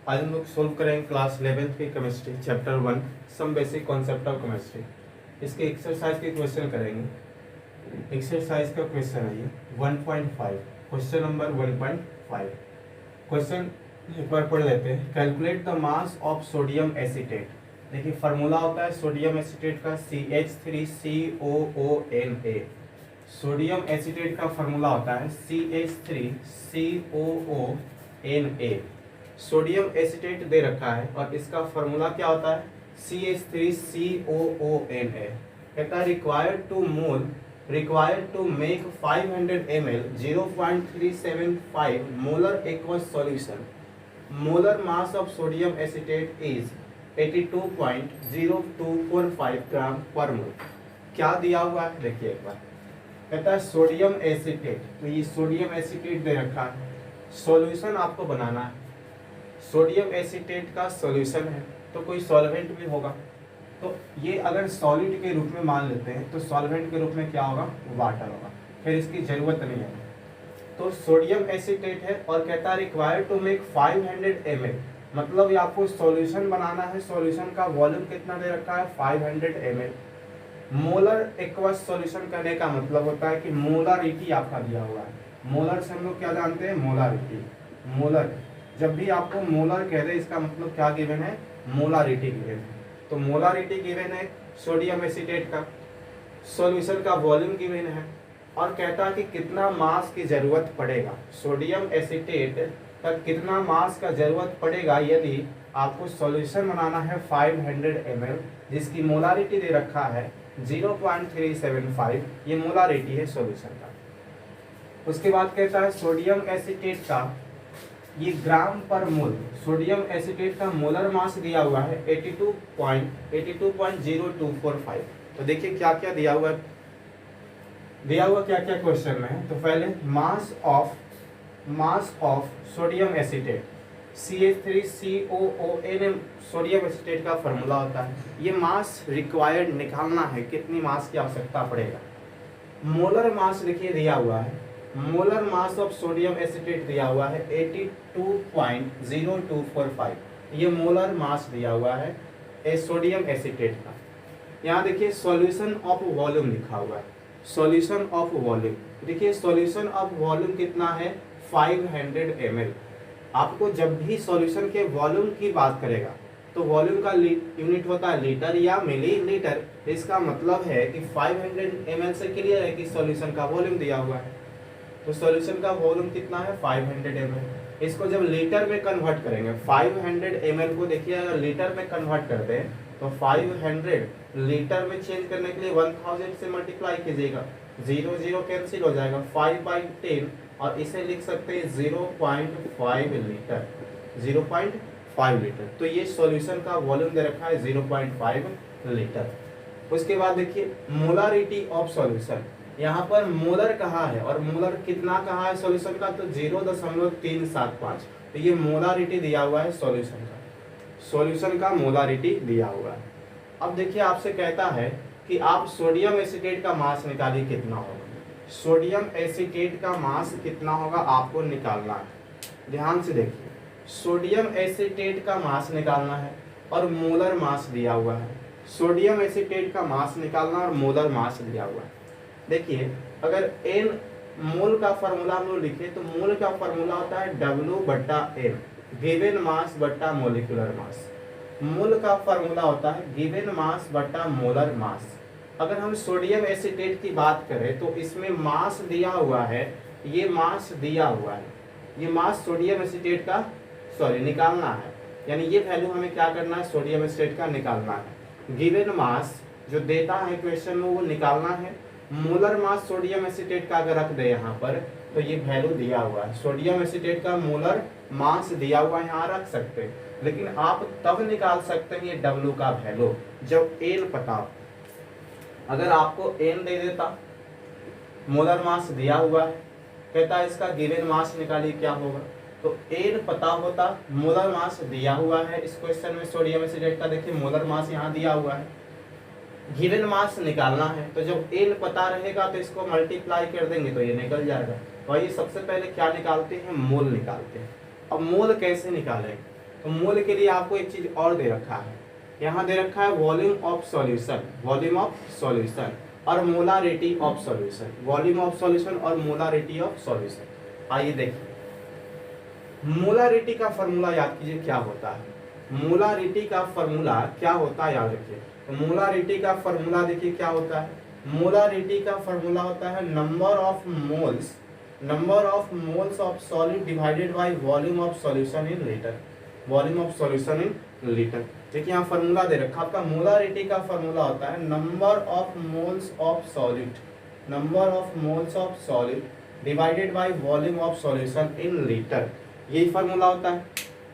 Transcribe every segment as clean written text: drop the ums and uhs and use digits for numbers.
आज हम लोग सोल्व करेंगे क्लास 11th की chemistry chapter 1 some basic concept of chemistry. इसके एक्सरसाइज के क्वेश्चन करेंगे। एक्सरसाइज का क्वेश्चन है ये 1.5, क्वेश्चन नंबर 1.5। क्वेश्चन एक बार पढ़ लेते हैं। Calculate the mass of sodium acetate. देखिए फार्मूला होता है सोडियम एसीटेट का CH3COONA। सोडियम एसीटेट का फार्मूला होता है CH3COONA। सोडियम एसीटेट दे रखा है और इसका फार्मूला क्या होता है CH3COONA। कहता है required to make 500 ml 0.375 molar aqueous solution. Molar mass of sodium acetate is 82.0245 ग्राम पर मोल। क्या दिया हुआ है देखिए एक बार। कहता है सोडियम एसीटेट, तो ये सोडियम एसीटेट दे रखा है। सॉल्यूशन आपको बनाना है। सोडियम एसीटेट का सॉल्यूशन है तो कोई सॉल्वेंट भी होगा, तो ये अगर सॉलिड के रूप में मान लेते हैं तो सॉल्वेंट के रूप में क्या होगा, वाटर होगा, फिर इसकी जरूरत नहीं है। तो सोडियम एसीटेट है और कहता है रिक्वायर्ड टू मेक 500 ml, मतलब ये आपको सॉल्यूशन बनाना है। सॉल्यूशन का वॉल्यूम कितना दे रखा है 500 ml। मोलर एक्वस सॉल्यूशन करने का मतलब होता है कि मोलारिटी आपका दिया हुआ है। मोलर से हम लोग क्या जानते हैं, मोलारिटी। मोलर जब भी आपको मोलर कह रहे हैं इसका मतलब क्या गिवन है, मोलारिटी गिवन है। तो मोलारिटी गिवन है सोडियम एसीटेट का, सॉल्यूशन का वॉल्यूम गिवन है और कहता है कि कितना मास की जरूरत पड़ेगा। सोडियम एसीटेट का कितना मास का जरूरत पड़ेगा यदि आपको सॉल्यूशन बनाना है 500 ml, जिसकी मोलारिटी दे रखा है 0.375। ये मोलारिटी है सॉल्यूशन का। उसके बाद कहता है सोडियम एसीटेट का ये ग्राम पर मोल, सोडियम एसीटेट का मोलर मास दिया हुआ है 82.0245। तो देखिए क्या क्या दिया हुआ है, दिया हुआ क्या क्या क्वेश्चन में है। तो पहले mass of sodium acetate CH3COONA sodium acetate का फार्मूला होता है। ये मास रिक्वायर्ड निकालना है, कितनी मास की आवश्यकता पड़ेगा। मोलर मास देखिए दिया हुआ है, molar mass of sodium acetate दिया हुआ है 82.0245। ये मोलर मास दिया हुआ है सोडियम एसीटेट का। यहाँ देखिए सॉल्यूशन ऑफ वॉल्यूम लिखा हुआ है, सॉल्यूशन ऑफ वॉल्यूम। देखिए सॉल्यूशन ऑफ वॉल्यूम कितना है 500 ml। आपको जब भी सॉल्यूशन के वॉल्यूम की बात करेगा तो वॉल्यूम का यूनिट होता है लीटर या मिलीलीटर। इसका मतलब है कि 500 ml से क्लियर है कि सॉल्यूशन का वॉल्यूम दिया हुआ है। तो सॉल्यूशन का वॉल्यूम कितना है 500 ml। इसको जब लीटर में कन्वर्ट करेंगे 500 ml को देखिए अगर लीटर में कन्वर्ट करते हैं तो 500 लीटर में चेंज करने के लिए 1000 से मल्टीप्लाई कीजिएगा, 0 0 कैंसिल हो जाएगा, 5/10 और इसे लिख सकते हैं 0.5 लीटर, 0.5 लीटर। तो ये सॉल्यूशन का वॉल्यूम दे रखा है 0.5 लीटर। उसके बाद देखिए मोलारिटी ऑफ सॉल्यूशन, यहाँ पर मोलर कहा है और मोलर कितना कहा है सॉल्यूशन का, तो 0.375। तो ये मोलारिटी दिया हुआ है सॉल्यूशन का, सॉल्यूशन का मोलारिटी दिया हुआ है। अब देखिए आपसे कहता है कि आप सोडियम एसीटेट का मास निकालिए कितना होगा। सोडियम एसीटेट का मास कितना होगा आपको निकालना है। ध्यान से देखिए, सोडियम एसीटेट का मास निकालना है और मोलर मास दिया हुआ है। सोडियम एसीटेट का मास निकालना और मोलर मास दिया हुआ है। देखिए अगर n मोल का फार्मूला हम लोग लिखे तो मोल का फार्मूला होता है W/N, गिवन मास बट्टा मोलिकुलर मास। मोल का फार्मूला होता है गिवन मास बट्टा मोलर मास। अगर हम सोडियम एसीटेट की बात करें तो इसमें मास दिया हुआ है, ये मास दिया हुआ है, ये मास सोडियम एसीटेट का निकालना है। यानी ये वैल्यू हमें क्या करना है, सोडियम एसीटेट का निकालना है। गिवन मास जो देता है क्वेश्चन में वो निकालना है। मोलर मास सोडियम एसीटेट का अगर रख दे यहाँ पर तो ये वैल्यू दिया हुआ है, सोडियम एसीटेट का मोलर मास दिया हुआ यहाँ रख सकते हैं। लेकिन आप तब निकाल सकते हैं ये W का वैल्यू जब n पता हो। अगर आपको n दे देता, मोलर मास दिया हुआ है, कहता है इसका गिवन मास निकालिए क्या होगा, तो n पता होता, मोलर मास दिया हुआ है इस क्वेश्चन में सोडियम एसीटेट का। देखिए मोलर मास यहाँ दिया हुआ है, गिवन मास निकालना है, तो जब n पता रहेगा तो इसको मल्टीप्लाई कर देंगे तो ये निकल जाएगा। तो ये सबसे पहले क्या निकालते हैं, मोल निकालते हैं। अब मोल कैसे निकालेंगे, तो मोल के लिए आपको एक चीज और दे रखा है, यहाँ दे रखा है volume of solution, volume of solution और molarity of solution, volume of solution और मोलारिटी ऑफ सॉल्यूशन। आइए देखिए, मोलारिटी का फॉर्मूला याद कीजिए क्या होता है। मोलारिटी का फॉर्मूला क्या होता है याद रखिए। तो मोलारिटी का फॉर्मूला देखिए क्या होता है। मोलारिटी का फॉर्मूला होता है number of moles of solid divided by volume of solution in litre, volume of solution in litre. देखिए यहाँ फॉर्मूला दे रखा आपका। मोलारिटी का फॉर्मूला होता है number of moles of solid, number of moles of solid divided by volume of solution in litre, यही formula होता है।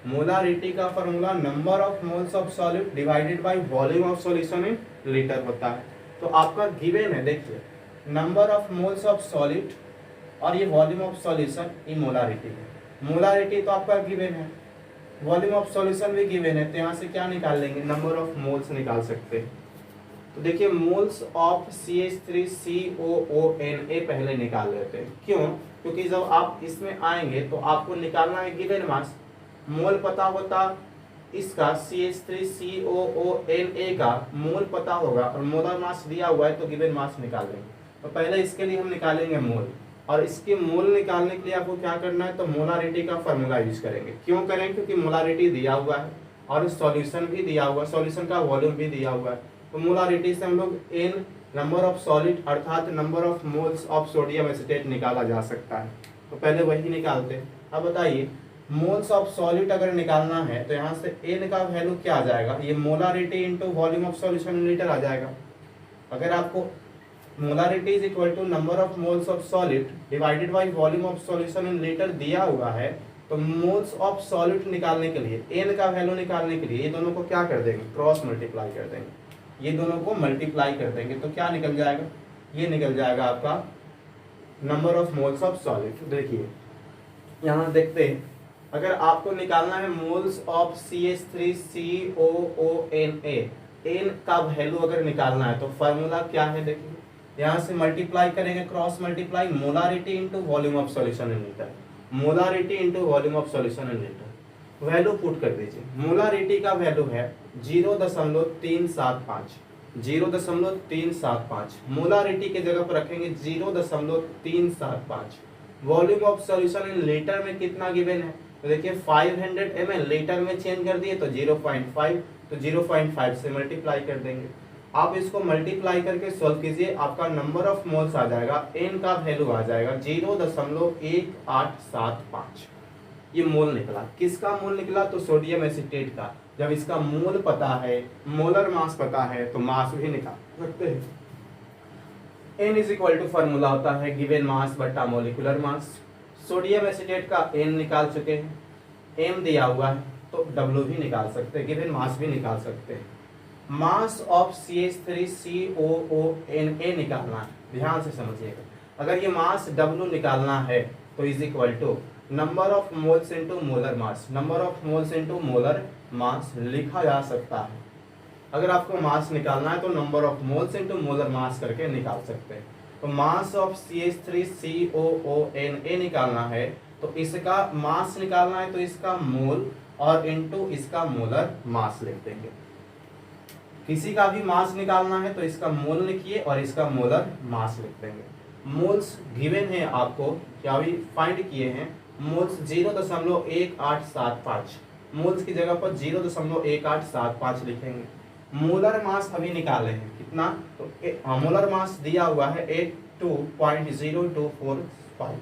मोलारिटी का formula number of moles of solid divided by volume of solution in litre होता है। तो आपका given है, देखिए number of moles of solid और ये वॉल्यूम ऑफ सॉल्यूशन, ये मोलारिटी है। मोलारिटी तो आपका गिवन है, वॉल्यूम ऑफ सॉल्यूशन भी गिवन है, तो यहाँ से क्या निकाल लेंगे, नंबर ऑफ मोल्स निकाल सकते हैं। तो देखिए मोल्स ऑफ CH3COONA पहले निकाल लेते हैं। क्यों? क्योंकि जब आप इसमें आएंगे तो आपको निकालना है गिवन मास। मोल पता होता इसका CH3COONA का मोल पता होगा और मोलर मास दिया हुआ है तो गिवन मास निकाल लेंगे। तो पहले इसके लिए हम निकालेंगे मोल, और इसके मोल निकालने के लिए आपको क्या करना है, तो मोलारिटी का फॉर्मूला यूज करेंगे। क्यों करेंगे? क्योंकि मोलारिटी दिया हुआ है और सॉल्यूशन भी दिया हुआ है, सॉल्यूशन का वॉल्यूम भी दिया हुआ है। तो मोलारिटी से हम लोग n नंबर ऑफ सॉलिड अर्थात number of moles of sodium acetate निकाला जा सकता है। तो पहले वही निकालते हैं। अब बताइए मोल्स ऑफ सॉलिड अगर निकालना है तो यहाँ से n का वैल्यू क्या आ जाएगा, ये molarity into volume of solution in litre आ जाएगा। अगर आपको molarity is equal to number of moles of solid divided by volume of solution in litre दिया हुआ है, तो मोल्स ऑफ सॉलिड निकालने के लिए, n का वैल्यू निकालने के लिए ये दोनों को क्या कर देंगे, क्रॉस मल्टीप्लाई कर देंगे। ये दोनों को मल्टीप्लाई कर देंगे तो क्या निकल जाएगा, ये निकल जाएगा आपका number of moles of solid. देखिए यहाँ देखते हैं, अगर आपको निकालना है मोल्स ऑफ CH3COONA, n का वैल्यू अगर निकालना है तो फार्मूला क्या है, देखिए यहाँ से मल्टीप्लाई करेंगे, cross multiply, molarity into volume of solution in litre, molarity into volume of solution in litre. Value put कर दीजिए। मोलारिटी का वैल्यू है 0.375, 0.375। मोलारिटी के जगह पर रखेंगे 0.375। Volume of solution in litre में कितना गिवन है, तो देखिए 500 ml, लीटर में चेंज कर दिए तो 0.5, तो 0.5 से मल्टीप्लाई कर देंगे। आप इसको मल्टीप्लाई करके सॉल्व कीजिए, आपका नंबर ऑफ मोल्स आ जाएगा, n का वैल्यू आ जाएगा 0.1875। ये मोल निकला। किसका मोल निकला, तो सोडियम एसीटेट का। जब इसका मोल पता है, मोलर मास पता है, तो मास भी निकाल सकते हैं। n is equal to formula होता है गिवन मास बटा मोलिकुलर मास। सोडियम एसीटेट का n निकाल चुके हैं, m दिया हुआ है तो w भी निकाल सकते हैं, गिवन मास भी निकाल सकते हैं। मास ऑफ CH3COONA निकालना है, ध्यान से समझिएगा। अगर ये मास W निकालना है तो is equal to number of moles into molar mass, number of moles into molar mass लिखा जा सकता है। अगर आपको मास निकालना है तो number of moles into molar मास करके निकाल सकते हैं। तो मास ऑफ CH3COONA निकालना है तो इसका मास निकालना है तो इसका मोल और इनटू इसका मोलर मास लिख देंगे। किसी का भी मास निकालना है तो इसका मोल लिखिए और इसका मोलर मास लिख देंगे। मोल्स गिवन है आपको, क्या भी फाइंड किए हैं। मोल्स 0.1875, मोल्स की जगह पर 0.1875 लिखेंगे। मोलर मास अभी निकाले हैं कितना, तो मोलर मास दिया हुआ है 82.0245।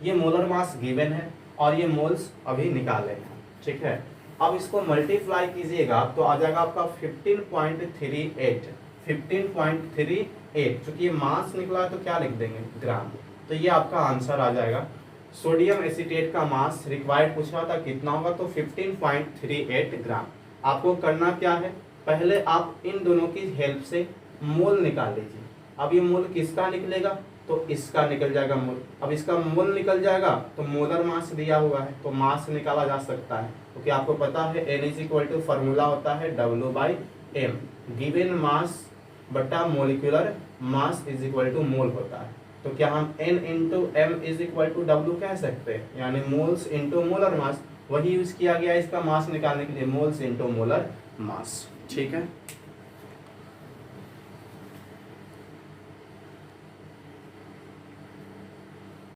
ये मोलर मास गिवन है और ये मोल्स अभी निकाले हैं, ठीक है। अब इसको मल्टीप्लाई कीजिएगा तो आ जाएगा आपका 15.38, 15.38। चूंकि ये मास निकला तो क्या लिख देंगे, ग्राम। तो ये आपका आंसर आ जाएगा। सोडियम एसीटेट का मास रिक्वायर्ड पूछा था कितना होगा, तो 15.38 ग्राम। आपको करना क्या है, पहले आप इन दोनों की हेल्प से मोल निकाल लीजिए। अब ये मोल किसका निकलेगा, तो इसका निकल जाएगा मोल। अब इसका मोल निकल जाएगा तो मोलर मास दिया हुआ है तो मास निकाला जा सकता है, क्योंकि आपको पता है n is equal to formula होता है W/m। गिवन मास बटा molecular mass is equal to mole होता है। तो क्या हम n into m is equal to W कह सकते हैं, यानी मोल्स इंटू मोलर मास। वही यूज किया गया है इसका मास निकालने के लिए, मोल्स इंटू मोलर मास। ठीक है।